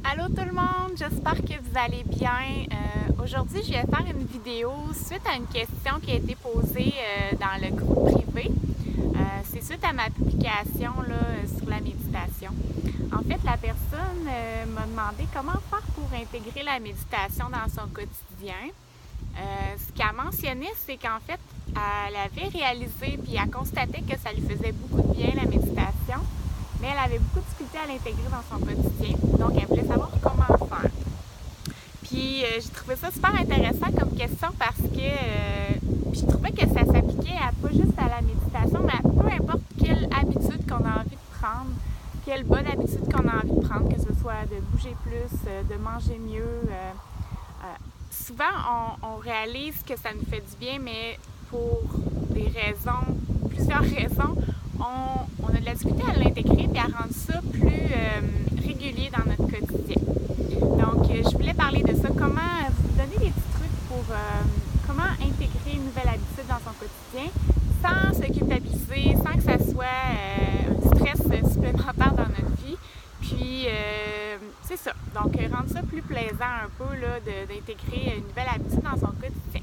Allô tout le monde, j'espère que vous allez bien. Aujourd'hui, je vais faire une vidéo suite à une question qui a été posée dans le groupe privé. C'est suite à ma publication là, sur la méditation. En fait, la personne m'a demandé comment faire pour intégrer la méditation dans son quotidien. Ce qu'elle mentionnait, c'est qu'en fait, elle avait réalisé puis elle constatait que ça lui faisait beaucoup de bien la méditation, mais elle avait beaucoup de difficulté à l'intégrer dans son quotidien. Donc, elle voulait savoir comment faire. Puis, j'ai trouvé ça super intéressant comme question parce que je trouvais que ça s'appliquait à pas juste à la méditation, mais à peu importe quelle habitude qu'on a envie de prendre, quelle bonne habitude qu'on a envie de prendre, que ce soit de bouger plus, de manger mieux. Souvent, on réalise que ça nous fait du bien, mais pour des raisons, plusieurs raisons, on a de la difficulté à l'intégrer et à rendre ça plus régulier dans notre quotidien. Donc, je voulais parler de ça, comment vous donner des petits trucs pour comment intégrer une nouvelle habitude dans son quotidien sans se culpabiliser, sans que ça soit un stress supplémentaire dans notre vie. Puis, c'est ça. Donc, rendre ça plus plaisant un peu là, d'intégrer une nouvelle habitude dans son quotidien.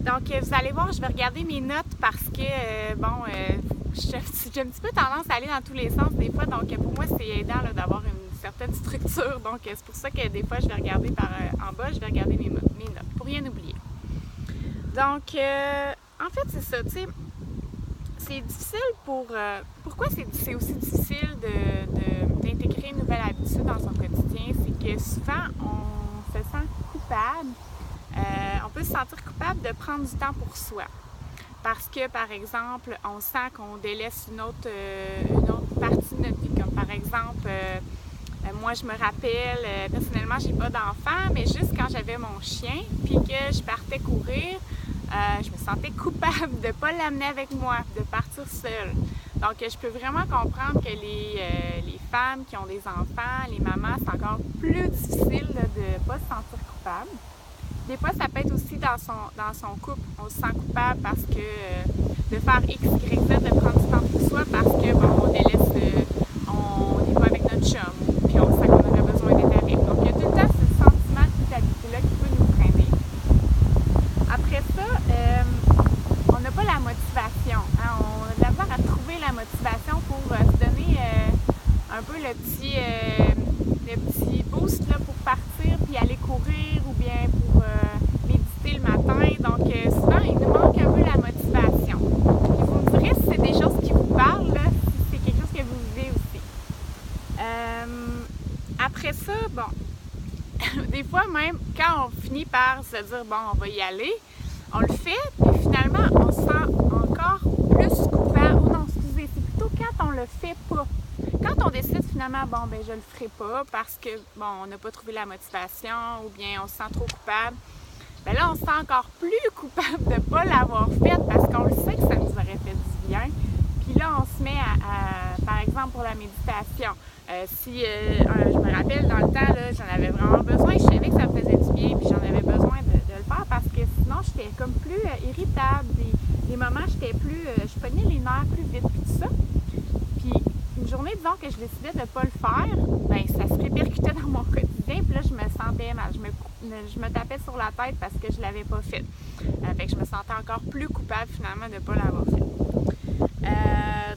Donc, vous allez voir, je vais regarder mes notes parce que, j'ai un petit peu tendance à aller dans tous les sens des fois. Donc, pour moi, c'est aidant là, d'avoir une certaine structure. Donc, c'est pour ça que des fois, je vais regarder par en bas, je vais regarder mes notes pour rien oublier. Donc, en fait, c'est ça, tu sais, c'est difficile pourquoi c'est aussi difficile d'intégrer une nouvelle habitude dans son quotidien? C'est que souvent, on se sent coupable. On peut se sentir coupable de prendre du temps pour soi. Parce que, par exemple, on sent qu'on délaisse une autre partie de notre vie. Comme par exemple, moi, je me rappelle, personnellement, j'ai pas d'enfant, mais juste quand j'avais mon chien, puis que je partais courir, je me sentais coupable de ne pas l'amener avec moi, de partir seule. Donc, je peux vraiment comprendre que les femmes qui ont des enfants, les mamans, c'est encore plus difficile de ne pas se sentir coupable. Des fois, ça peut être aussi dans son couple. On se sent coupable parce que de faire X, Y, Z, de prendre du temps pour soi parce que, bon, on délaisse, on n'est pas avec notre chum, puis on sent qu'on aurait besoin d'être avec. Donc, il y a tout le temps ce sentiment de culpabilité-là qui peut nous freiner. Après ça, on n'a pas la motivation. Hein? On a de la misère à trouver la motivation pour se donner un peu le petit boost là, pour partir puis aller courir ou bien pour méditer le matin. Donc, souvent, il nous manque un peu la motivation. Puis vous me direz si c'est des choses qui vous parlent, là, si c'est quelque chose que vous vivez aussi. Après ça, bon, des fois même, quand on finit par se dire, bon, on va y aller, on le fait, puis finalement, on se sent encore plus coupable. Ou non, excusez, c'est plutôt quand on le fait pas. Quand on décide finalement, bon, ben je le ferai pas parce que, bon, on n'a pas trouvé la motivation ou bien on se sent trop coupable, ben là, on se sent encore plus coupable de ne pas l'avoir fait parce qu'on le sait que ça nous aurait fait du bien. Puis là, on se met par exemple, pour la méditation. Je me rappelle, dans le temps, là, j'en avais vraiment besoin. Je savais que ça me faisait du bien, puis j'en avais besoin de le faire parce que sinon, j'étais comme plus irritable. Des moments, je pognais les nerfs plus vite, puis tout ça. Puis une journée, disons que je décidais de ne pas le faire, ben ça se répercutait dans mon quotidien, puis là, je me sentais mal. Je me tapais sur la tête parce que je ne l'avais pas fait. Fait que je me sentais encore plus coupable, finalement, de ne pas l'avoir fait.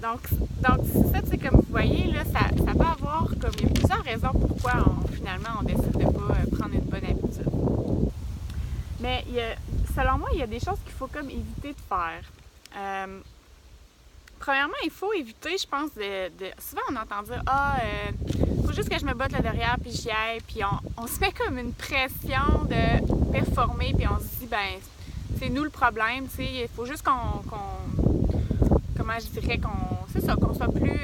Donc c'est ça, tu sais, comme vous voyez, là, ça peut avoir comme il y a plusieurs raisons pourquoi finalement on décide de ne pas prendre une bonne habitude. Mais selon moi, il y a des choses qu'il faut comme éviter de faire. Premièrement, il faut éviter, je pense, souvent on entend dire faut juste que je me botte là derrière puis j'y aille, puis on se met comme une pression de performer, puis on se dit ben c'est nous le problème, tu sais, il faut juste comment je dirais qu'on soit plus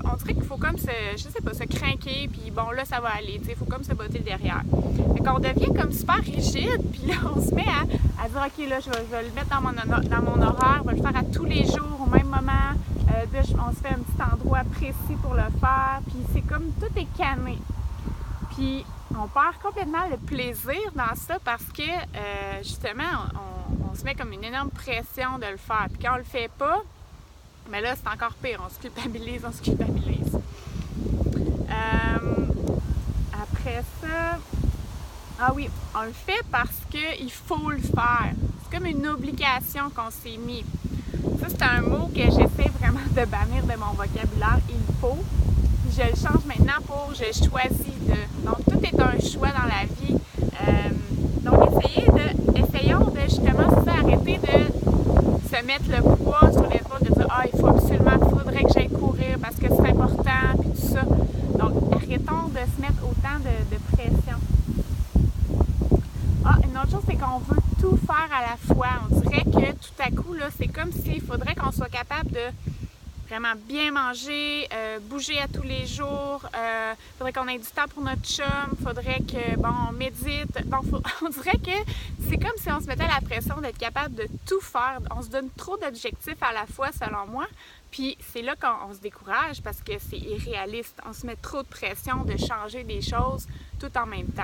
on dirait qu'il faut comme se craquer, puis bon là ça va aller, tu sais, il faut comme se botter le derrière. Fait qu'on devient comme super rigide, puis là on se met à dire ok là je vais le mettre dans mon horaire, je vais le faire à tous les jours au même moment, on se fait un petit endroit précis pour le faire, puis c'est comme tout est canné. Puis on perd complètement le plaisir dans ça parce que justement on se met comme une énorme pression de le faire. Puis quand on le fait pas, mais là c'est encore pire, on se culpabilise. Après ça, ah oui, on le fait parce qu'il faut le faire. C'est comme une obligation qu'on s'est mis. Ça, c'est un mot que j'essaie vraiment de bannir de mon vocabulaire. Il faut. Je le change maintenant pour je choisis de. Donc, tout est un choix dans la vie. Donc, essayons de justement arrêter de se mettre le poids sur les épaules, de dire ah, il faut absolument, il faudrait que j'aille courir parce que c'est important, puis tout ça. Donc, arrêtons de se mettre autant de pression. Ah, une autre chose, c'est qu'on veut tout faire à la fois. On dirait que tout à coup, là, c'est comme s'il faudrait qu'on soit capable de vraiment bien manger, bouger à tous les jours, faudrait qu'on ait du temps pour notre chum, faudrait que, on médite. Donc, on dirait que c'est comme si on se mettait la pression d'être capable de tout faire. On se donne trop d'objectifs à la fois, selon moi, puis c'est là qu'on se décourage parce que c'est irréaliste. On se met trop de pression de changer des choses tout en même temps.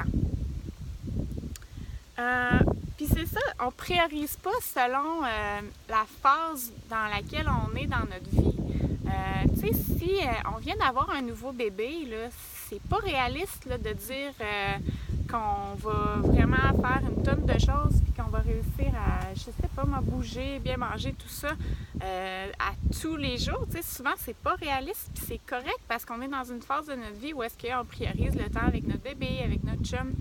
Puis c'est ça, on priorise pas selon la phase dans laquelle on est dans notre vie. Tu sais, si on vient d'avoir un nouveau bébé, là, c'est pas réaliste là, de dire qu'on va vraiment faire une tonne de choses puis qu'on va réussir à, je sais pas, bouger, bien manger, tout ça à tous les jours. Tu sais, souvent, c'est pas réaliste puis c'est correct parce qu'on est dans une phase de notre vie où est-ce qu'on priorise le temps avec notre bébé, avec notre chum,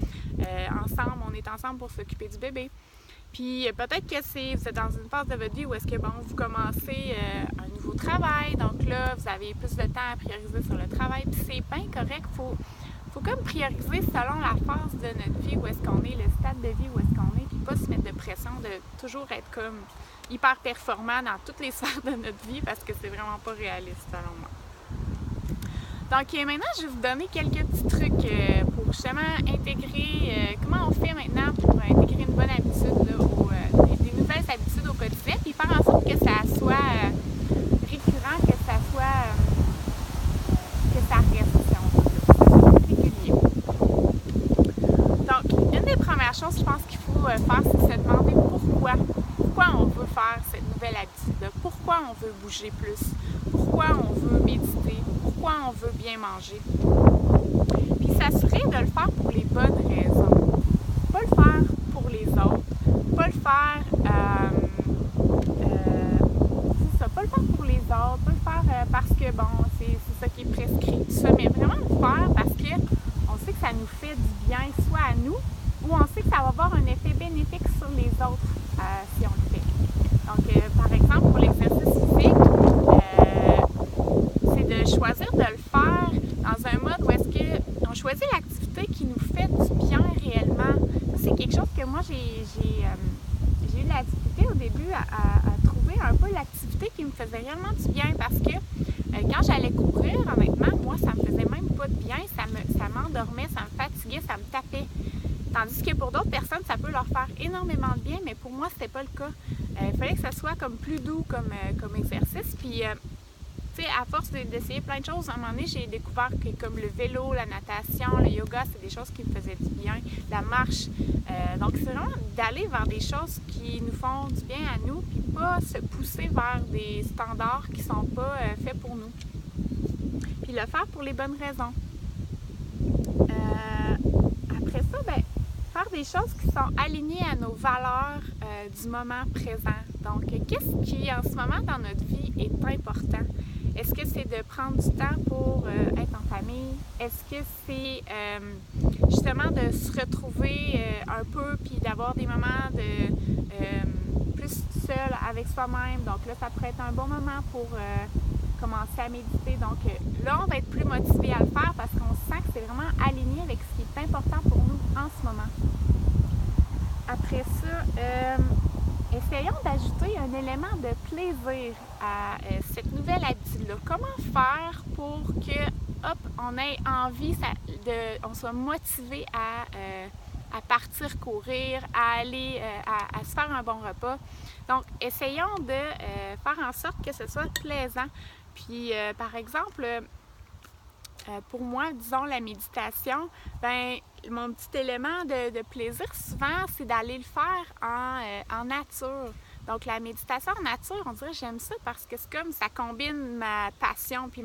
ensemble, on est ensemble pour s'occuper du bébé. Puis peut-être que vous êtes dans une phase de votre vie où est-ce que vous commencez un nouveau travail, donc là, vous avez plus de temps à prioriser sur le travail, puis c'est bien correct, faut comme prioriser selon la phase de notre vie, où est-ce qu'on est, le stade de vie où est-ce qu'on est, puis pas se mettre de pression de toujours être comme hyper performant dans toutes les sphères de notre vie, parce que c'est vraiment pas réaliste selon moi. Donc maintenant, je vais vous donner quelques petits trucs pour justement intégrer, comment on fait maintenant pour intégrer une bonne habitude, là, des nouvelles habitudes au quotidien, puis faire en sorte que ça soit récurrent, que ça reste, si on veut, que ça soit régulier. Donc, une des premières choses, je pense qu'il faut faire, c'est se demander pourquoi on veut faire cette nouvelle habitude-là, pourquoi on veut bouger plus, pourquoi on veut méditer, pourquoi on veut bien manger. Puis s'assurer de le faire pour les bonnes raisons. Pas le faire pour les autres, pas le faire c'est ça, pas le faire pour les autres, pas le faire parce que c'est ça qui est prescrit, tout ça, mais vraiment le faire parce que on sait que ça nous fait du bien, soit à nous, ou on sait que ça va avoir un effet bénéfique sur les autres si on le fait. Donc, par exemple, pour l'exercice physique, c'est de choisir de le faire dans un mode où est-ce qu'on choisit l'activité qui nous fait du bien réellement. Ça, c'est quelque chose que moi, j'ai eu de la difficulté au début à trouver un peu l'activité qui me faisait réellement du bien parce que quand j'allais courir, honnêtement, moi, ça me faisait même pas de bien, ça m'endormait, ça me fatiguait, ça me tapait. Tandis que pour d'autres personnes, ça peut leur faire énormément de bien, mais pour moi, c'était pas le cas. Il fallait que ça soit comme plus doux comme exercice. Puis, tu sais, à force d'essayer plein de choses, à un moment donné, j'ai découvert que comme le vélo, la natation, le yoga, c'est des choses qui me faisaient du bien. La marche. Donc, c'est vraiment d'aller vers des choses qui nous font du bien à nous, puis pas se pousser vers des standards qui sont pas faits pour nous. Puis le faire pour les bonnes raisons. Après ça, faire des choses qui sont alignées à nos valeurs du moment présent. Donc, qu'est-ce qui, en ce moment, dans notre vie, est important? Est-ce que c'est de prendre du temps pour être en famille? Est-ce que c'est justement de se retrouver un peu puis d'avoir des moments de plus seul avec soi-même? Donc là, ça pourrait être un bon moment pour commencer à méditer. Donc là, on va être plus motivé à le faire parce qu'on sent que c'est vraiment aligné avec ce qui est important pour nous en ce moment. Après ça, essayons d'ajouter un élément de plaisir à cette nouvelle habitude-là. Comment faire pour que, on ait envie, on soit motivé à partir courir, à aller, à se faire un bon repas. Donc, essayons de faire en sorte que ce soit plaisant. Puis, par exemple, pour moi, disons, la méditation, mon petit élément de plaisir, souvent, c'est d'aller le faire en nature. Donc, la méditation en nature, on dirait que j'aime ça parce que c'est comme ça combine ma passion puis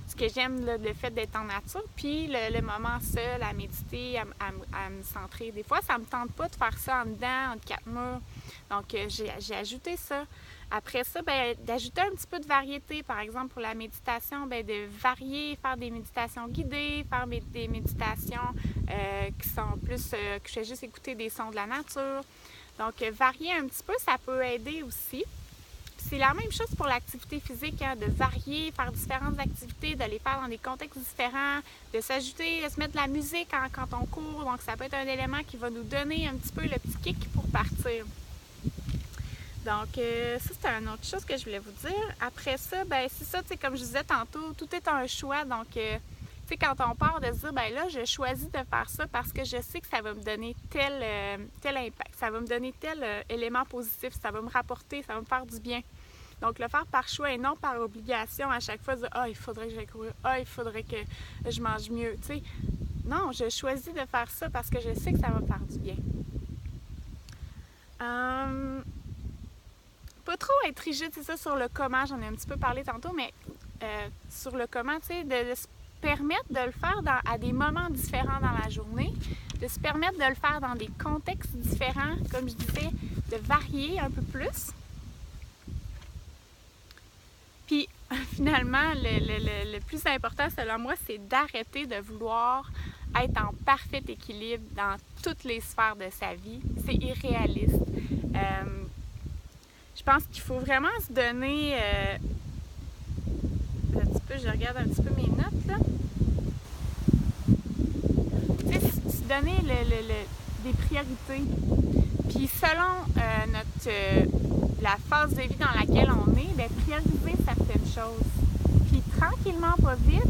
ce que j'aime, là, le fait d'être en nature, puis le moment seul à méditer, à me centrer. Des fois, ça me tente pas de faire ça en dedans, entre quatre murs. Donc, j'ai ajouté ça. Après ça, ben, d'ajouter un petit peu de variété. Par exemple, pour la méditation, ben, de varier, faire des méditations guidées, faire des méditations qui sont plus, que je fais juste écouter des sons de la nature. Donc, varier un petit peu, ça peut aider aussi. C'est la même chose pour l'activité physique, hein, de varier, faire différentes activités, de les faire dans des contextes différents, de s'ajouter, de se mettre de la musique quand on court. Donc, ça peut être un élément qui va nous donner un petit peu le petit kick pour partir. Donc, ça, c'est une autre chose que je voulais vous dire. Après ça, ben c'est ça, tu sais, comme je disais tantôt, tout est un choix. Donc, tu sais, quand on part de se dire, ben là, je choisis de faire ça parce que je sais que ça va me donner tel impact, ça va me donner tel élément positif, ça va me rapporter, ça va me faire du bien. Donc, le faire par choix et non par obligation à chaque fois, de dire, ah, il faudrait que j'aille courir, ah, il faudrait que je mange mieux, tu sais. Non, je choisis de faire ça parce que je sais que ça va me faire du bien. Pas trop être rigide, c'est ça, sur le comment, j'en ai un petit peu parlé tantôt, mais sur le comment, tu sais, de se permettre de le faire à des moments différents dans la journée, de se permettre de le faire dans des contextes différents, comme je disais, de varier un peu plus. Puis, finalement, le plus important, selon moi, c'est d'arrêter de vouloir être en parfait équilibre dans toutes les sphères de sa vie. C'est irréaliste. Je pense qu'il faut vraiment se donner... un petit peu, je regarde un petit peu mes notes, là. Tu sais, se donner des priorités. Puis selon la phase de vie dans laquelle on est, bien, prioriser certaines choses. Puis tranquillement, pas vite,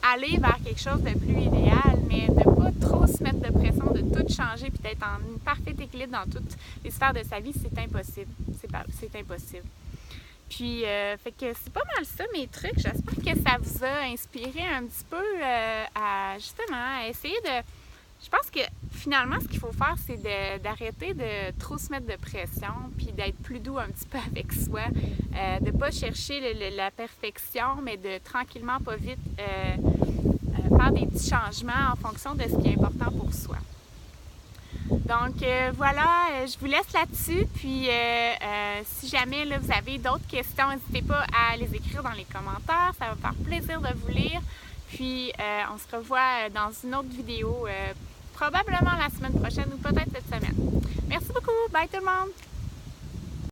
aller vers quelque chose de plus idéal, mais de pas trop se mettre de pression, de tout changer, puis d'être en parfait équilibre dans toutes les sphères de sa vie, c'est impossible. C'est impossible. Puis, fait que c'est pas mal ça, mes trucs. J'espère que ça vous a inspiré un petit peu à, justement, à essayer de... Je pense que finalement, ce qu'il faut faire, c'est d'arrêter de trop se mettre de pression, puis d'être plus doux un petit peu avec soi, de ne pas chercher la perfection, mais de tranquillement, pas vite, faire des petits changements en fonction de ce qui est important pour soi. Donc voilà, je vous laisse là-dessus, puis si jamais là, vous avez d'autres questions, n'hésitez pas à les écrire dans les commentaires, ça va me faire plaisir de vous lire. Puis on se revoit dans une autre vidéo, probablement la semaine prochaine ou peut-être cette semaine. Merci beaucoup, bye tout le monde!